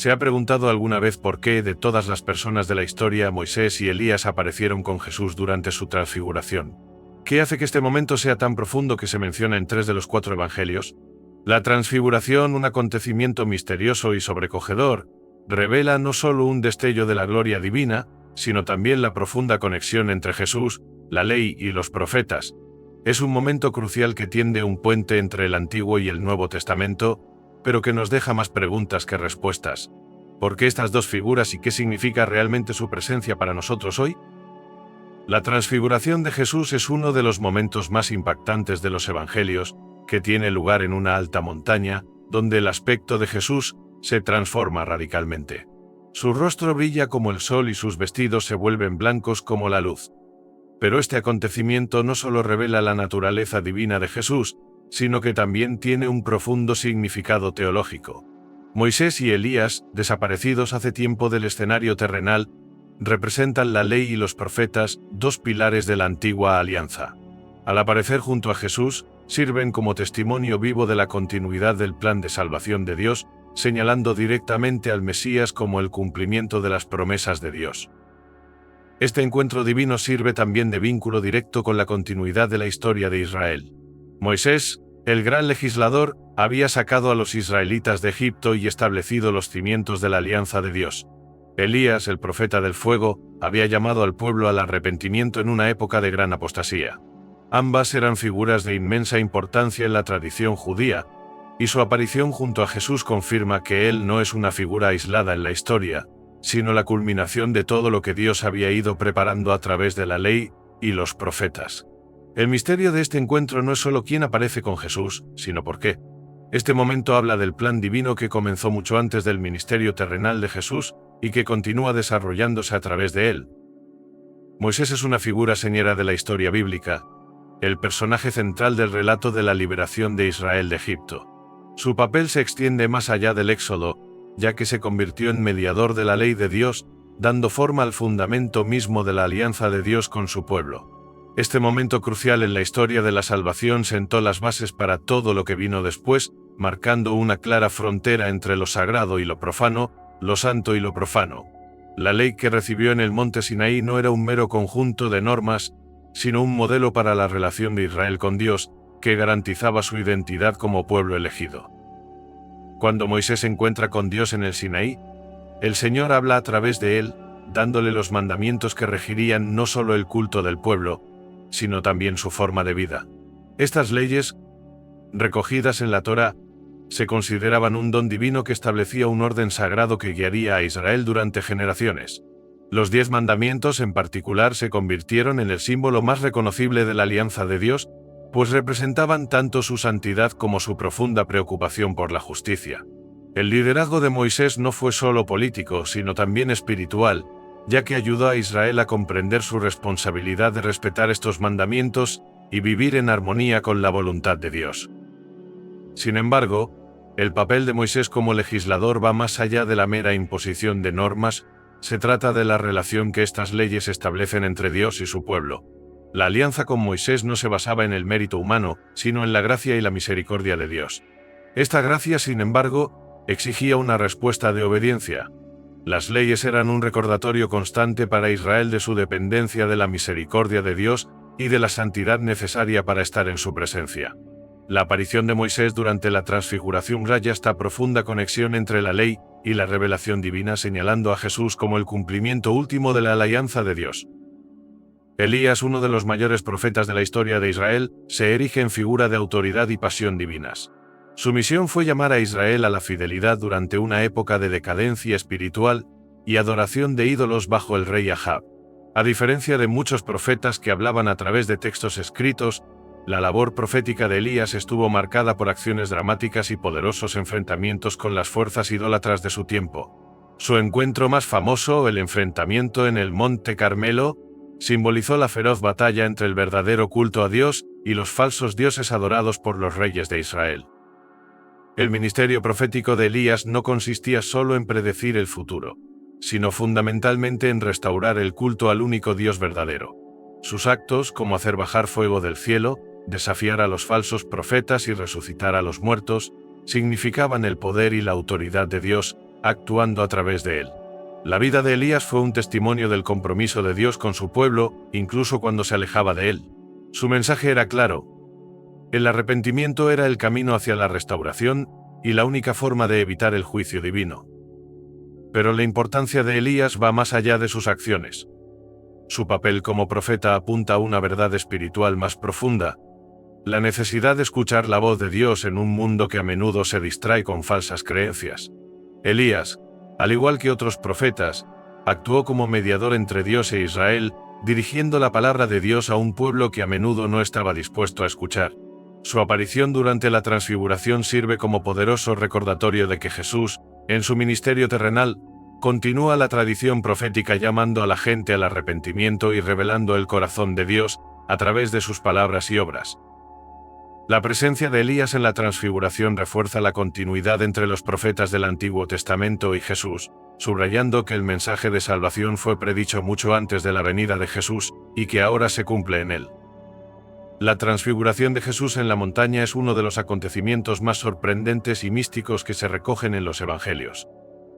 ¿Se ha preguntado alguna vez por qué, de todas las personas de la historia, Moisés y Elías aparecieron con Jesús durante su transfiguración? ¿Qué hace que este momento sea tan profundo que se menciona en 3 de los 4 evangelios? La transfiguración, un acontecimiento misterioso y sobrecogedor, revela no solo un destello de la gloria divina, sino también la profunda conexión entre Jesús, la ley y los profetas. Es un momento crucial que tiende un puente entre el Antiguo y el Nuevo Testamento, pero que nos deja más preguntas que respuestas. ¿Por qué estas dos figuras y qué significa realmente su presencia para nosotros hoy? La transfiguración de Jesús es uno de los momentos más impactantes de los evangelios, que tiene lugar en una alta montaña, donde el aspecto de Jesús se transforma radicalmente. Su rostro brilla como el sol y sus vestidos se vuelven blancos como la luz. Pero este acontecimiento no solo revela la naturaleza divina de Jesús, sino que también tiene un profundo significado teológico. Moisés y Elías, desaparecidos hace tiempo del escenario terrenal, representan la ley y los profetas, dos pilares de la antigua alianza. Al aparecer junto a Jesús, sirven como testimonio vivo de la continuidad del plan de salvación de Dios, señalando directamente al Mesías como el cumplimiento de las promesas de Dios. Este encuentro divino sirve también de vínculo directo con la continuidad de la historia de Israel. Moisés, el gran legislador, había sacado a los israelitas de Egipto y establecido los cimientos de la alianza de Dios. Elías, el profeta del fuego, había llamado al pueblo al arrepentimiento en una época de gran apostasía. Ambas eran figuras de inmensa importancia en la tradición judía, y su aparición junto a Jesús confirma que él no es una figura aislada en la historia, sino la culminación de todo lo que Dios había ido preparando a través de la ley y los profetas. El misterio de este encuentro no es solo quién aparece con Jesús, sino por qué. Este momento habla del plan divino que comenzó mucho antes del ministerio terrenal de Jesús y que continúa desarrollándose a través de él. Moisés es una figura señera de la historia bíblica, el personaje central del relato de la liberación de Israel de Egipto. Su papel se extiende más allá del Éxodo, ya que se convirtió en mediador de la ley de Dios, dando forma al fundamento mismo de la alianza de Dios con su pueblo. Este momento crucial en la historia de la salvación sentó las bases para todo lo que vino después, marcando una clara frontera entre lo sagrado y lo profano, lo santo y lo profano. La ley que recibió en el monte Sinaí no era un mero conjunto de normas, sino un modelo para la relación de Israel con Dios, que garantizaba su identidad como pueblo elegido. Cuando Moisés se encuentra con Dios en el Sinaí, el Señor habla a través de él, dándole los mandamientos que regirían no solo el culto del pueblo, sino también su forma de vida. Estas leyes, recogidas en la Torá, se consideraban un don divino que establecía un orden sagrado que guiaría a Israel durante generaciones. Los 10 mandamientos en particular se convirtieron en el símbolo más reconocible de la alianza de Dios, pues representaban tanto su santidad como su profunda preocupación por la justicia. El liderazgo de Moisés no fue solo político, sino también espiritual, ya que ayudó a Israel a comprender su responsabilidad de respetar estos mandamientos y vivir en armonía con la voluntad de Dios. Sin embargo, el papel de Moisés como legislador va más allá de la mera imposición de normas. Se trata de la relación que estas leyes establecen entre Dios y su pueblo. La alianza con Moisés no se basaba en el mérito humano, sino en la gracia y la misericordia de Dios. Esta gracia, sin embargo, exigía una respuesta de obediencia. Las leyes eran un recordatorio constante para Israel de su dependencia de la misericordia de Dios y de la santidad necesaria para estar en su presencia. La aparición de Moisés durante la transfiguración raya esta profunda conexión entre la ley y la revelación divina, señalando a Jesús como el cumplimiento último de la alianza de Dios. Elías, uno de los mayores profetas de la historia de Israel, se erige en figura de autoridad y pasión divinas. Su misión fue llamar a Israel a la fidelidad durante una época de decadencia espiritual y adoración de ídolos bajo el rey Ahab. A diferencia de muchos profetas que hablaban a través de textos escritos, la labor profética de Elías estuvo marcada por acciones dramáticas y poderosos enfrentamientos con las fuerzas idólatras de su tiempo. Su encuentro más famoso, el enfrentamiento en el Monte Carmelo, simbolizó la feroz batalla entre el verdadero culto a Dios y los falsos dioses adorados por los reyes de Israel. El ministerio profético de Elías no consistía solo en predecir el futuro, sino fundamentalmente en restaurar el culto al único Dios verdadero. Sus actos, como hacer bajar fuego del cielo, desafiar a los falsos profetas y resucitar a los muertos, significaban el poder y la autoridad de Dios, actuando a través de él. La vida de Elías fue un testimonio del compromiso de Dios con su pueblo, incluso cuando se alejaba de él. Su mensaje era claro. El arrepentimiento era el camino hacia la restauración y la única forma de evitar el juicio divino. Pero la importancia de Elías va más allá de sus acciones. Su papel como profeta apunta a una verdad espiritual más profunda: la necesidad de escuchar la voz de Dios en un mundo que a menudo se distrae con falsas creencias. Elías, al igual que otros profetas, actuó como mediador entre Dios e Israel, dirigiendo la palabra de Dios a un pueblo que a menudo no estaba dispuesto a escuchar. Su aparición durante la transfiguración sirve como poderoso recordatorio de que Jesús, en su ministerio terrenal, continúa la tradición profética llamando a la gente al arrepentimiento y revelando el corazón de Dios a través de sus palabras y obras. La presencia de Elías en la transfiguración refuerza la continuidad entre los profetas del Antiguo Testamento y Jesús, subrayando que el mensaje de salvación fue predicho mucho antes de la venida de Jesús y que ahora se cumple en él. La transfiguración de Jesús en la montaña es uno de los acontecimientos más sorprendentes y místicos que se recogen en los Evangelios.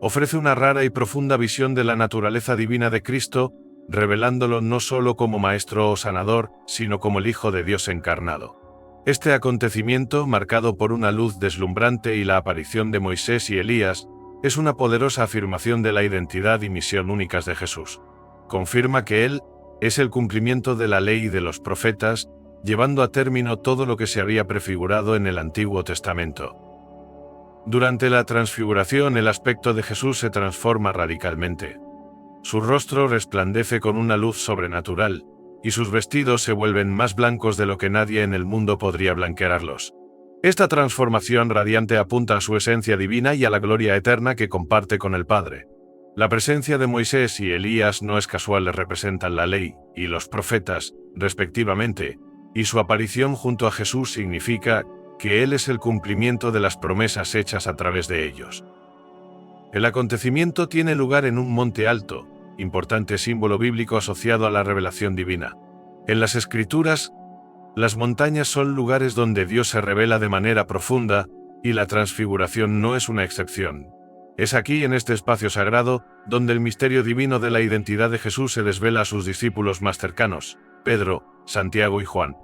Ofrece una rara y profunda visión de la naturaleza divina de Cristo, revelándolo no solo como Maestro o Sanador, sino como el Hijo de Dios encarnado. Este acontecimiento, marcado por una luz deslumbrante y la aparición de Moisés y Elías, es una poderosa afirmación de la identidad y misión únicas de Jesús. Confirma que Él es el cumplimiento de la ley y de los profetas, llevando a término todo lo que se había prefigurado en el Antiguo Testamento. Durante la transfiguración, el aspecto de Jesús se transforma radicalmente. Su rostro resplandece con una luz sobrenatural, y sus vestidos se vuelven más blancos de lo que nadie en el mundo podría blanquearlos. Esta transformación radiante apunta a su esencia divina y a la gloria eterna que comparte con el Padre. La presencia de Moisés y Elías no es casual, representan la ley y los profetas, respectivamente, y su aparición junto a Jesús significa que Él es el cumplimiento de las promesas hechas a través de ellos. El acontecimiento tiene lugar en un monte alto, importante símbolo bíblico asociado a la revelación divina. En las Escrituras, las montañas son lugares donde Dios se revela de manera profunda, y la transfiguración no es una excepción. Es aquí, en este espacio sagrado, donde el misterio divino de la identidad de Jesús se desvela a sus discípulos más cercanos, Pedro, Santiago y Juan.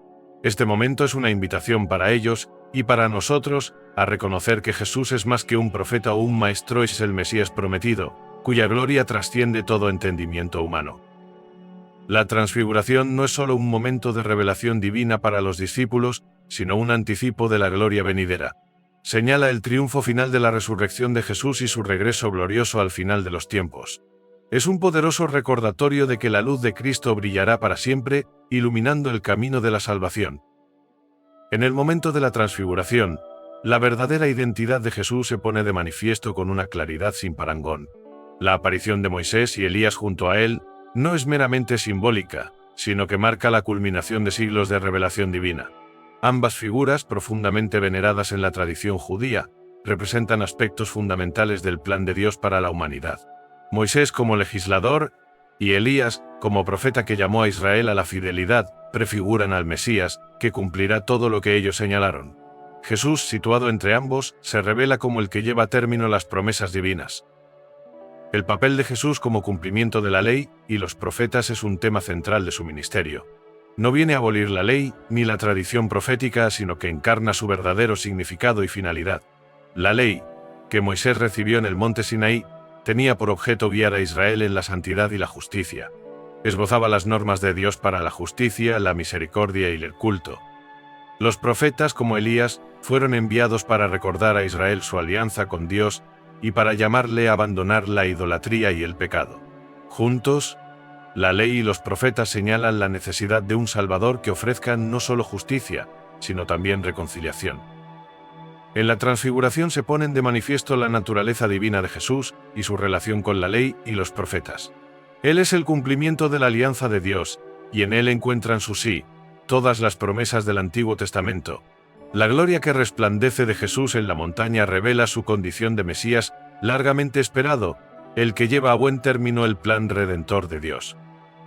Este momento es una invitación para ellos, y para nosotros, a reconocer que Jesús es más que un profeta o un maestro, es el Mesías prometido, cuya gloria trasciende todo entendimiento humano. La transfiguración no es solo un momento de revelación divina para los discípulos, sino un anticipo de la gloria venidera. Señala el triunfo final de la resurrección de Jesús y su regreso glorioso al final de los tiempos. Es un poderoso recordatorio de que la luz de Cristo brillará para siempre, iluminando el camino de la salvación. En el momento de la transfiguración, la verdadera identidad de Jesús se pone de manifiesto con una claridad sin parangón. La aparición de Moisés y Elías junto a él no es meramente simbólica, sino que marca la culminación de siglos de revelación divina. Ambas figuras, profundamente veneradas en la tradición judía, representan aspectos fundamentales del plan de Dios para la humanidad. Moisés como legislador y Elías como profeta que llamó a Israel a la fidelidad, prefiguran al Mesías, que cumplirá todo lo que ellos señalaron. Jesús, situado entre ambos, se revela como el que lleva a término las promesas divinas. El papel de Jesús como cumplimiento de la ley y los profetas es un tema central de su ministerio. No viene a abolir la ley ni la tradición profética, sino que encarna su verdadero significado y finalidad. La ley, que Moisés recibió en el monte Sinaí, tenía por objeto guiar a Israel en la santidad y la justicia. Esbozaba las normas de Dios para la justicia, la misericordia y el culto. Los profetas, como Elías, fueron enviados para recordar a Israel su alianza con Dios y para llamarle a abandonar la idolatría y el pecado. Juntos, la ley y los profetas señalan la necesidad de un Salvador que ofrezca no solo justicia, sino también reconciliación. En la transfiguración se ponen de manifiesto la naturaleza divina de Jesús y su relación con la ley y los profetas. Él es el cumplimiento de la alianza de Dios, y en él encuentran su sí todas las promesas del Antiguo Testamento. La gloria que resplandece de Jesús en la montaña revela su condición de Mesías largamente esperado, el que lleva a buen término el plan redentor de Dios.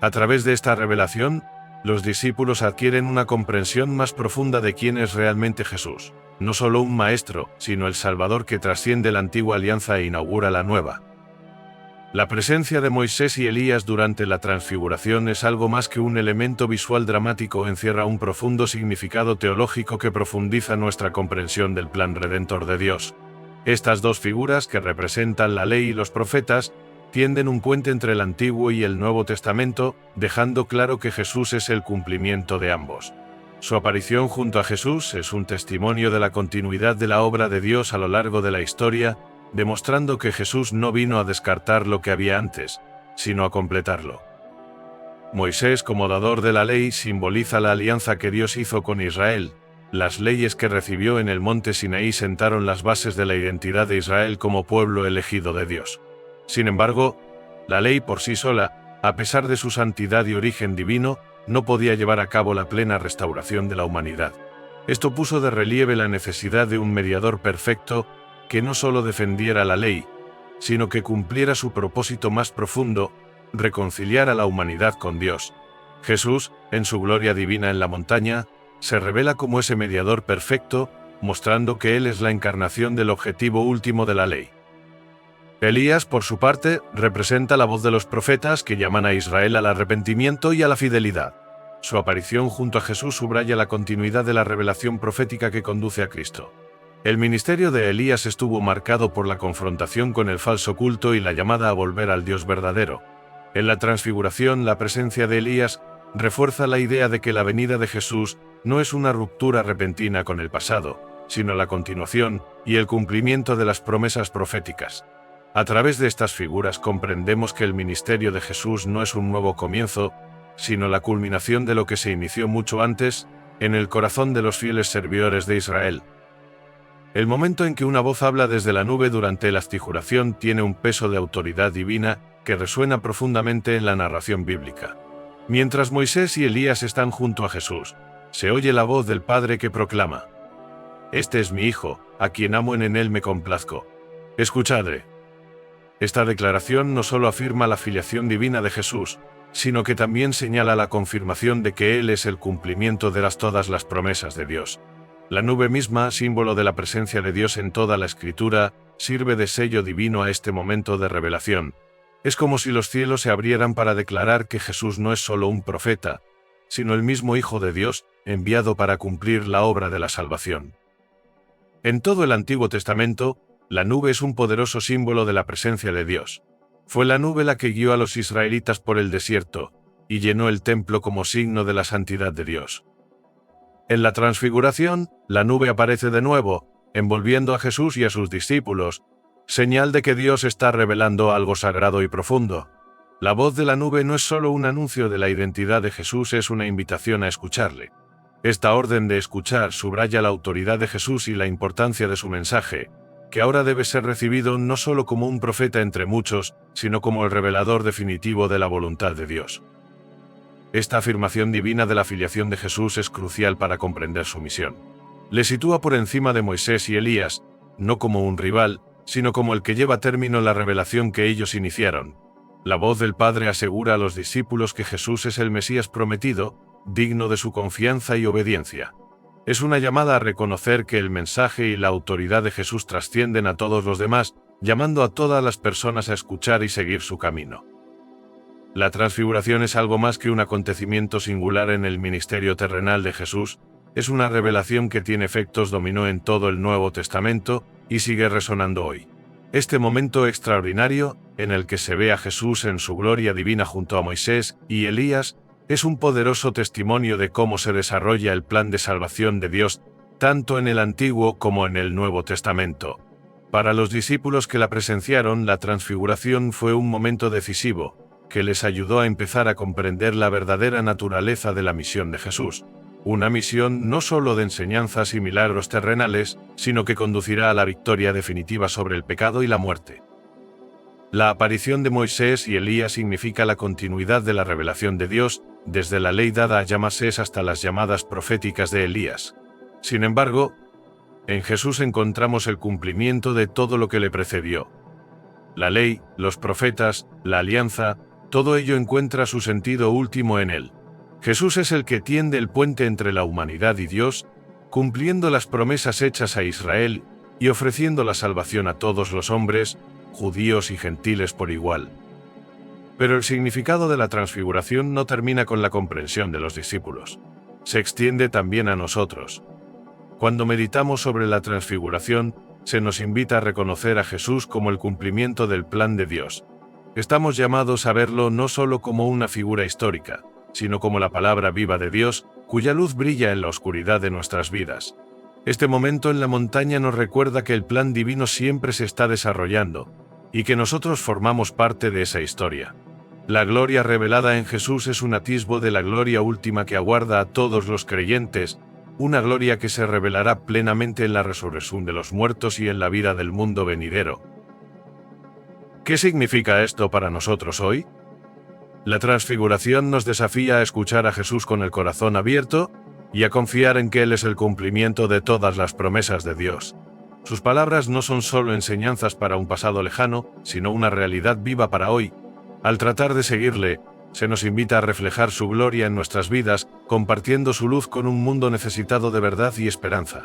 A través de esta revelación, Los discípulos adquieren una comprensión más profunda de quién es realmente Jesús, no solo un maestro, sino el Salvador que trasciende la antigua alianza e inaugura la nueva. La presencia de Moisés y Elías durante la transfiguración es algo más que un elemento visual dramático, encierra un profundo significado teológico que profundiza nuestra comprensión del plan redentor de Dios. Estas dos figuras, que representan la ley y los profetas, tienden un puente entre el Antiguo y el Nuevo Testamento, dejando claro que Jesús es el cumplimiento de ambos. Su aparición junto a Jesús es un testimonio de la continuidad de la obra de Dios a lo largo de la historia, demostrando que Jesús no vino a descartar lo que había antes, sino a completarlo. Moisés, como dador de la ley, simboliza la alianza que Dios hizo con Israel. Las leyes que recibió en el monte Sinaí sentaron las bases de la identidad de Israel como pueblo elegido de Dios. Sin embargo, la ley por sí sola, a pesar de su santidad y origen divino, no podía llevar a cabo la plena restauración de la humanidad. Esto puso de relieve la necesidad de un mediador perfecto, que no solo defendiera la ley, sino que cumpliera su propósito más profundo, reconciliar a la humanidad con Dios. Jesús, en su gloria divina en la montaña, se revela como ese mediador perfecto, mostrando que Él es la encarnación del objetivo último de la ley. Elías, por su parte, representa la voz de los profetas que llaman a Israel al arrepentimiento y a la fidelidad. Su aparición junto a Jesús subraya la continuidad de la revelación profética que conduce a Cristo. El ministerio de Elías estuvo marcado por la confrontación con el falso culto y la llamada a volver al Dios verdadero. En la transfiguración, la presencia de Elías refuerza la idea de que la venida de Jesús no es una ruptura repentina con el pasado, sino la continuación y el cumplimiento de las promesas proféticas. A través de estas figuras comprendemos que el ministerio de Jesús no es un nuevo comienzo, sino la culminación de lo que se inició mucho antes, en el corazón de los fieles servidores de Israel. El momento en que una voz habla desde la nube durante la transfiguración tiene un peso de autoridad divina que resuena profundamente en la narración bíblica. Mientras Moisés y Elías están junto a Jesús, se oye la voz del Padre que proclama: «Este es mi Hijo, a quien amo, en él me complazco. Escuchadle». Esta declaración no solo afirma la filiación divina de Jesús, sino que también señala la confirmación de que Él es el cumplimiento de todas las promesas de Dios. La nube misma, símbolo de la presencia de Dios en toda la Escritura, sirve de sello divino a este momento de revelación. Es como si los cielos se abrieran para declarar que Jesús no es solo un profeta, sino el mismo Hijo de Dios, enviado para cumplir la obra de la salvación. En todo el Antiguo Testamento, la nube es un poderoso símbolo de la presencia de Dios. Fue la nube la que guió a los israelitas por el desierto, y llenó el templo como signo de la santidad de Dios. En la transfiguración, la nube aparece de nuevo, envolviendo a Jesús y a sus discípulos, señal de que Dios está revelando algo sagrado y profundo. La voz de la nube no es solo un anuncio de la identidad de Jesús, es una invitación a escucharle. Esta orden de escuchar subraya la autoridad de Jesús y la importancia de su mensaje, que ahora debe ser recibido no solo como un profeta entre muchos, sino como el revelador definitivo de la voluntad de Dios. Esta afirmación divina de la filiación de Jesús es crucial para comprender su misión. Le sitúa por encima de Moisés y Elías, no como un rival, sino como el que lleva a término la revelación que ellos iniciaron. La voz del Padre asegura a los discípulos que Jesús es el Mesías prometido, digno de su confianza y obediencia. Es una llamada a reconocer que el mensaje y la autoridad de Jesús trascienden a todos los demás, llamando a todas las personas a escuchar y seguir su camino. La transfiguración es algo más que un acontecimiento singular en el ministerio terrenal de Jesús, es una revelación que tiene efectos dominó en todo el Nuevo Testamento y sigue resonando hoy. Este momento extraordinario, en el que se ve a Jesús en su gloria divina junto a Moisés y Elías, es un poderoso testimonio de cómo se desarrolla el plan de salvación de Dios, tanto en el Antiguo como en el Nuevo Testamento. Para los discípulos que la presenciaron, la transfiguración fue un momento decisivo, que les ayudó a empezar a comprender la verdadera naturaleza de la misión de Jesús. Una misión no solo de enseñanzas y milagros terrenales, sino que conducirá a la victoria definitiva sobre el pecado y la muerte. La aparición de Moisés y Elías significa la continuidad de la revelación de Dios, desde la ley dada a Moisés hasta las llamadas proféticas de Elías. Sin embargo, en Jesús encontramos el cumplimiento de todo lo que le precedió. La ley, los profetas, la alianza, todo ello encuentra su sentido último en él. Jesús es el que tiende el puente entre la humanidad y Dios, cumpliendo las promesas hechas a Israel y ofreciendo la salvación a todos los hombres, judíos y gentiles por igual. Pero el significado de la transfiguración no termina con la comprensión de los discípulos. Se extiende también a nosotros. Cuando meditamos sobre la transfiguración, se nos invita a reconocer a Jesús como el cumplimiento del plan de Dios. Estamos llamados a verlo no solo como una figura histórica, sino como la palabra viva de Dios, cuya luz brilla en la oscuridad de nuestras vidas. Este momento en la montaña nos recuerda que el plan divino siempre se está desarrollando, y que nosotros formamos parte de esa historia. La gloria revelada en Jesús es un atisbo de la gloria última que aguarda a todos los creyentes, una gloria que se revelará plenamente en la resurrección de los muertos y en la vida del mundo venidero. ¿Qué significa esto para nosotros hoy? La transfiguración nos desafía a escuchar a Jesús con el corazón abierto y a confiar en que Él es el cumplimiento de todas las promesas de Dios. Sus palabras no son solo enseñanzas para un pasado lejano, sino una realidad viva para hoy. Al tratar de seguirle, se nos invita a reflejar su gloria en nuestras vidas, compartiendo su luz con un mundo necesitado de verdad y esperanza.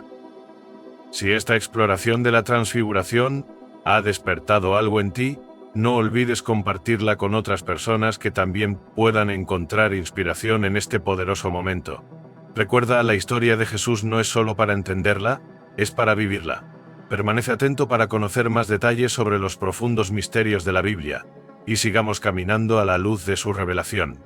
Si esta exploración de la transfiguración ha despertado algo en ti, no olvides compartirla con otras personas que también puedan encontrar inspiración en este poderoso momento. Recuerda, la historia de Jesús no es solo para entenderla, es para vivirla. Permanece atento para conocer más detalles sobre los profundos misterios de la Biblia, y sigamos caminando a la luz de su revelación.